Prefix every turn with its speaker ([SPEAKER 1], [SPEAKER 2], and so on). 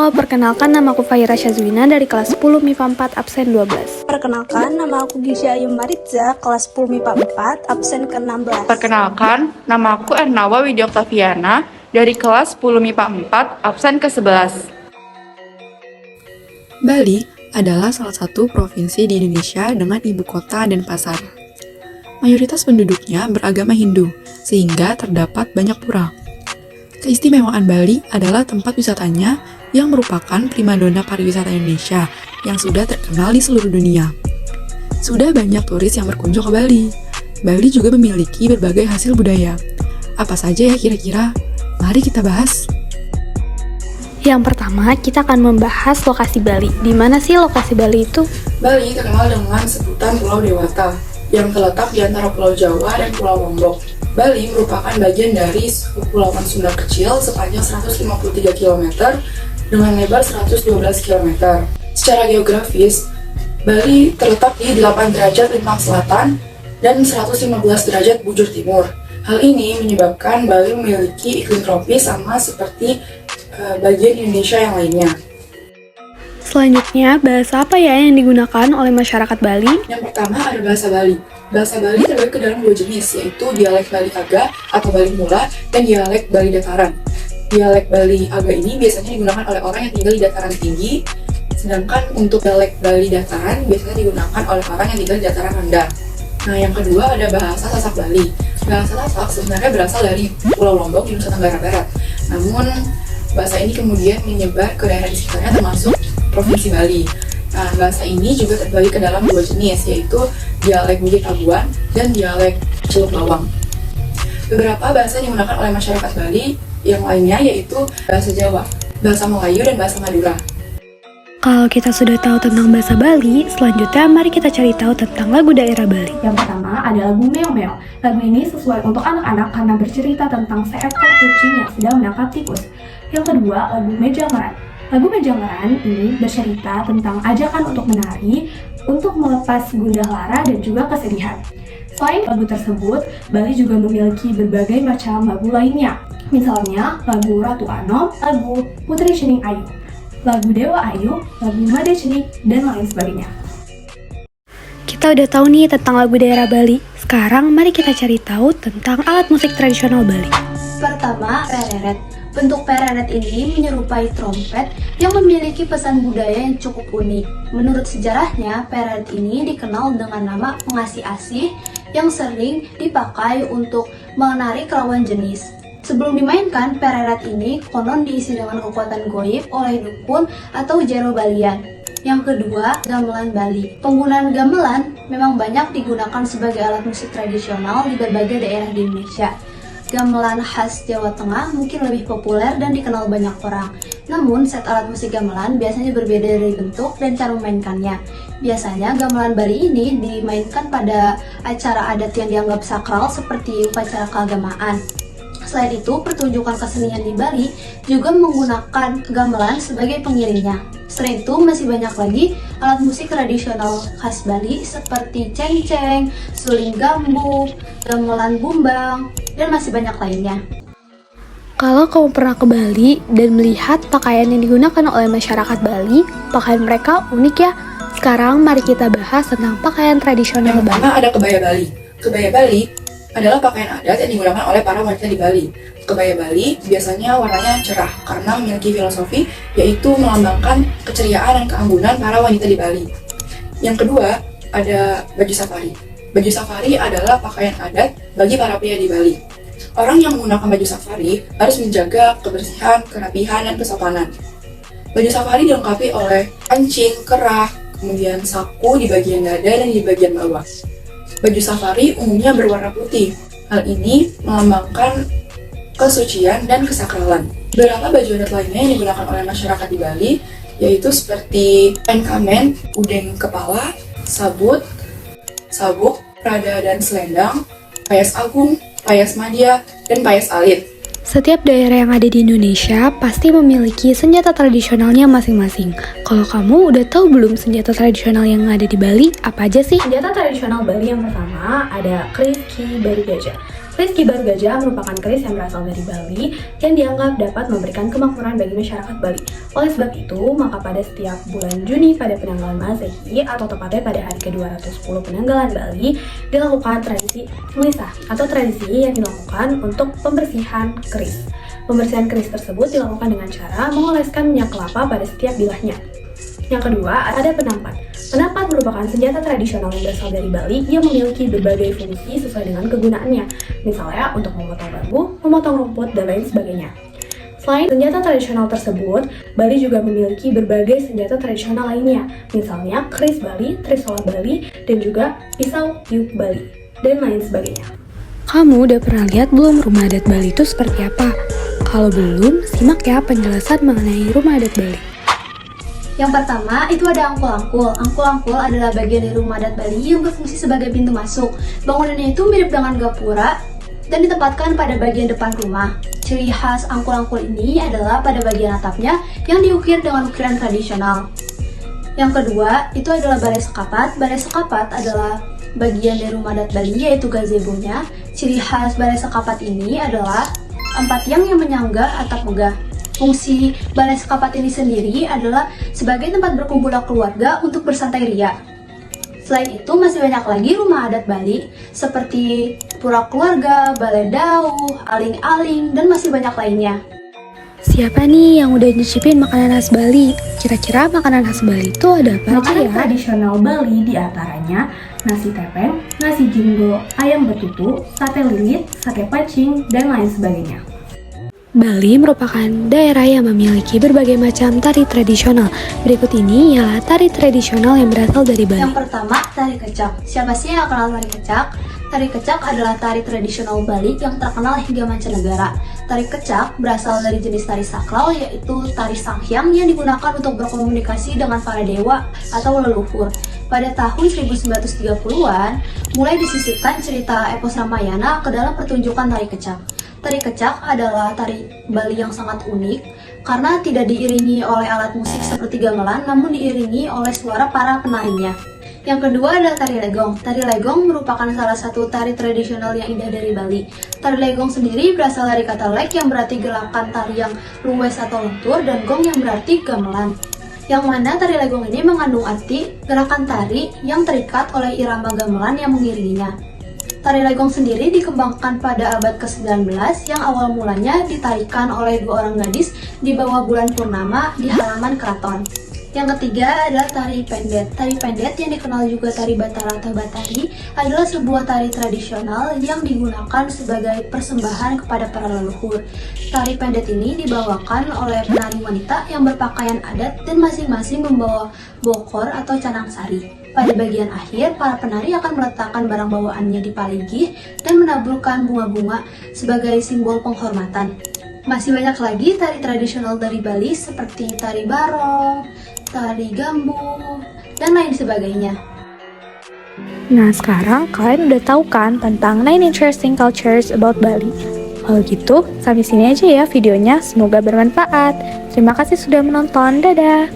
[SPEAKER 1] Halo, perkenalkan nama aku Fahira Syazwina dari kelas 10 MIPA 4 absen 12.
[SPEAKER 2] Perkenalkan, nama aku Gisya Ayu Maritza, kelas 10 MIPA 4, absen ke-16.
[SPEAKER 3] Perkenalkan, nama aku Ernawa Widya Oktaviana dari kelas 10 MIPA 4, absen ke-11.
[SPEAKER 4] Bali adalah salah satu provinsi di Indonesia dengan ibu kota dan pasar. Mayoritas penduduknya beragama Hindu, sehingga terdapat banyak pura. Keistimewaan Bali adalah tempat wisatanya yang merupakan primadona pariwisata Indonesia yang sudah terkenal di seluruh dunia. Sudah banyak turis yang berkunjung ke Bali. Bali juga memiliki berbagai hasil budaya. Apa saja ya kira-kira? Mari kita bahas.
[SPEAKER 1] Yang pertama, kita akan membahas lokasi Bali. Di mana sih lokasi Bali itu?
[SPEAKER 4] Bali terkenal dengan sebutan Pulau Dewata yang terletak di antara Pulau Jawa dan Pulau Lombok. Bali merupakan bagian dari Kepulauan Sunda kecil sepanjang 153 km dengan lebar 112 km. Secara geografis, Bali terletak di 8 derajat lintang selatan dan 115 derajat bujur timur. Hal ini menyebabkan Bali memiliki iklim tropis sama seperti bagian Indonesia yang lainnya.
[SPEAKER 1] Selanjutnya, bahasa apa ya yang digunakan oleh masyarakat Bali?
[SPEAKER 4] Yang pertama ada bahasa Bali. Bahasa Bali terbagi ke dalam dua jenis, yaitu dialek Bali Aga atau Bali Mula dan dialek Bali Dataran. Dialek Bali Aga ini biasanya digunakan oleh orang yang tinggal di dataran tinggi, sedangkan untuk dialek Bali Dataran biasanya digunakan oleh orang yang tinggal di dataran rendah. Nah, yang kedua ada bahasa Sasak Bali. Bahasa Sasak sebenarnya berasal dari Pulau Lombok di Nusa Tenggara Barat. Namun, bahasa ini kemudian menyebar ke daerah di sekitarnya termasuk Provinsi Bali. Nah, bahasa ini juga terbagi ke dalam dua jenis, yaitu dialek Bukit Aguan dan dialek Celuk Lawang. Beberapa bahasa yang digunakan oleh masyarakat Bali yang lainnya yaitu bahasa Jawa, bahasa Melayu, dan bahasa Madura.
[SPEAKER 1] Kalau kita sudah tahu tentang bahasa Bali, selanjutnya mari kita cari tahu tentang lagu daerah Bali.
[SPEAKER 5] Yang pertama ada lagu Meo Meo. Lagu ini sesuai untuk anak-anak karena bercerita tentang seekor kucing yang sedang menangkap tikus. Yang kedua, lagu Mejangaran. Lagu Mejangaran ini bercerita tentang ajakan untuk menari, untuk melepas gundah lara dan juga kesedihan. Selain lagu tersebut, Bali juga memiliki berbagai macam lagu lainnya. Misalnya, lagu Ratu Anom, lagu Putri Cening Ayu, lagu Dewa Ayu, lagu Made Cenik, dan lain sebagainya.
[SPEAKER 1] Kita udah tahu nih tentang lagu daerah Bali. Sekarang mari kita cari tahu tentang alat musik tradisional Bali.
[SPEAKER 6] Pertama, pereret. Bentuk pereret ini menyerupai trompet yang memiliki pesan budaya yang cukup unik. Menurut sejarahnya, pereret ini dikenal dengan nama pengasih asih yang sering dipakai untuk menarik lawan jenis. Sebelum dimainkan, pereret ini konon diisi dengan kekuatan goib oleh dukun atau jero Balian. Yang kedua, gamelan Bali. Penggunaan gamelan memang banyak digunakan sebagai alat musik tradisional di berbagai daerah di Indonesia. Gamelan khas Jawa Tengah mungkin lebih populer dan dikenal banyak orang. Namun, set alat musik gamelan biasanya berbeda dari bentuk dan cara memainkannya. Biasanya, gamelan Bali ini dimainkan pada acara adat yang dianggap sakral seperti upacara keagamaan. Selain itu, pertunjukan kesenian di Bali juga menggunakan gamelan sebagai pengiringnya. Selain itu, masih banyak lagi alat musik tradisional khas Bali seperti cengceng, suling gambuk, gamelan bumbang, dan masih banyak lainnya.
[SPEAKER 1] Kalau kamu pernah ke Bali dan melihat pakaian yang digunakan oleh masyarakat Bali, pakaian mereka unik ya. Sekarang mari kita bahas tentang pakaian tradisional
[SPEAKER 4] Yang
[SPEAKER 1] Bali.
[SPEAKER 4] pertama ada kebaya Bali. Kebaya Bali adalah pakaian adat yang digunakan oleh para wanita di Bali. Kebaya Bali biasanya warnanya cerah karena memiliki filosofi yaitu melambangkan keceriaan dan keanggunan para wanita di Bali. Yang kedua ada baju safari. Baju safari adalah pakaian adat bagi para pria di Bali. Orang yang menggunakan baju safari harus menjaga kebersihan, kerapihan, dan kesopanan. Baju safari dilengkapi oleh kancing, kerah, kemudian saku di bagian dada dan di bagian bawah. Baju safari umumnya berwarna putih. Hal ini melambangkan kesucian dan kesakralan. Beberapa baju adat lainnya yang digunakan oleh masyarakat di Bali yaitu seperti kain kamen, udeng kepala, sabut, sabuk, prada dan selendang, payas agung, payas madya, dan payas alit.
[SPEAKER 1] Setiap daerah yang ada di Indonesia pasti memiliki senjata tradisionalnya masing-masing. Kalau kamu udah tahu belum senjata tradisional yang ada di Bali, apa aja sih?
[SPEAKER 5] Senjata tradisional Bali yang pertama ada keris Ki Baru Gajah. Keris Kibar Gajah merupakan keris yang berasal dari Bali yang dianggap dapat memberikan kemakmuran bagi masyarakat Bali. Oleh sebab itu, maka pada setiap bulan Juni pada penanggalan Masehi atau tepatnya pada hari ke-210 penanggalan Bali dilakukan tradisi melisah atau tradisi yang dilakukan untuk pembersihan keris. Pembersihan keris tersebut dilakukan dengan cara mengoleskan minyak kelapa pada setiap bilahnya. Yang kedua, ada penampat. Penampat merupakan senjata tradisional yang berasal dari Bali yang memiliki berbagai fungsi sesuai dengan kegunaannya. Misalnya untuk memotong bambu, memotong rumput, dan lain sebagainya. Selain senjata tradisional tersebut, Bali juga memiliki berbagai senjata tradisional lainnya. Misalnya keris Bali, trisola Bali, dan juga pisau tiup Bali, dan lain sebagainya.
[SPEAKER 1] Kamu udah pernah lihat belum rumah adat Bali itu seperti apa? Kalau belum, simak ya penjelasan mengenai rumah adat Bali.
[SPEAKER 6] Yang pertama, itu ada angkul-angkul. Angkul-angkul adalah bagian dari rumah adat Bali yang berfungsi sebagai pintu masuk. Bangunannya itu mirip dengan gapura dan ditempatkan pada bagian depan rumah. Ciri khas angkul-angkul ini adalah pada bagian atapnya yang diukir dengan ukiran tradisional. Yang kedua, itu adalah balai sekapat. Balai sekapat adalah bagian dari rumah adat Bali, yaitu gazebo-nya. Ciri khas balai sekapat ini adalah 4 tiang yang menyangga atap megah. Fungsi balai sekapat ini sendiri adalah sebagai tempat berkumpulnya keluarga untuk bersantai ria. Selain itu, masih banyak lagi rumah adat Bali seperti pura keluarga, balai dauh, aling-aling, dan masih banyak lainnya.
[SPEAKER 1] Siapa nih yang udah nyicipin makanan khas Bali? Kira-kira makanan khas Bali itu ada apa aja
[SPEAKER 5] Makanan
[SPEAKER 1] ya?
[SPEAKER 5] tradisional Bali diantaranya nasi tepeng, nasi jinggo, ayam betutu, sate lilit, sate pacing, dan lain sebagainya.
[SPEAKER 1] Bali merupakan daerah yang memiliki berbagai macam tari tradisional. Berikut ini ialah tari tradisional yang berasal dari Bali.
[SPEAKER 6] Yang pertama, tari kecak. Siapa sih yang kenal tari kecak? Tari kecak adalah tari tradisional Bali yang terkenal hingga mancanegara. Tari kecak berasal dari jenis tari sakral, yaitu tari sanghyang yang digunakan untuk berkomunikasi dengan para dewa atau leluhur. Pada tahun 1930-an, mulai disisipkan cerita epos Ramayana ke dalam pertunjukan tari kecak. Tari kecak adalah tari Bali yang sangat unik karena tidak diiringi oleh alat musik seperti gamelan, namun diiringi oleh suara para penarinya. Yang kedua adalah tari legong. Tari legong merupakan salah satu tari tradisional yang indah dari Bali. Tari legong sendiri berasal dari kata leg yang berarti gerakan tari yang luwes atau lentur, dan gong yang berarti gamelan. Yang mana tari legong ini mengandung arti gerakan tari yang terikat oleh irama gamelan yang mengiringinya. Tari legong sendiri dikembangkan pada abad ke-19 yang awal mulanya ditarikan oleh 2 orang gadis di bawah bulan purnama di halaman keraton. Yang ketiga adalah tari pendet. Tari pendet yang dikenal juga tari batara atau batari adalah sebuah tari tradisional yang digunakan sebagai persembahan kepada para leluhur. Tari pendet ini dibawakan oleh penari wanita yang berpakaian adat dan masing-masing membawa bokor atau canang sari. Pada bagian akhir, para penari akan meletakkan barang bawaannya di paligih dan menaburkan bunga-bunga sebagai simbol penghormatan. Masih banyak lagi tari tradisional dari Bali seperti tari barong, tari gambu, dan lain sebagainya.
[SPEAKER 1] Nah, sekarang kalian udah tahu kan tentang 9 interesting cultures about Bali. Kalau gitu, sampai sini aja ya videonya. Semoga bermanfaat. Terima kasih sudah menonton. Dadah!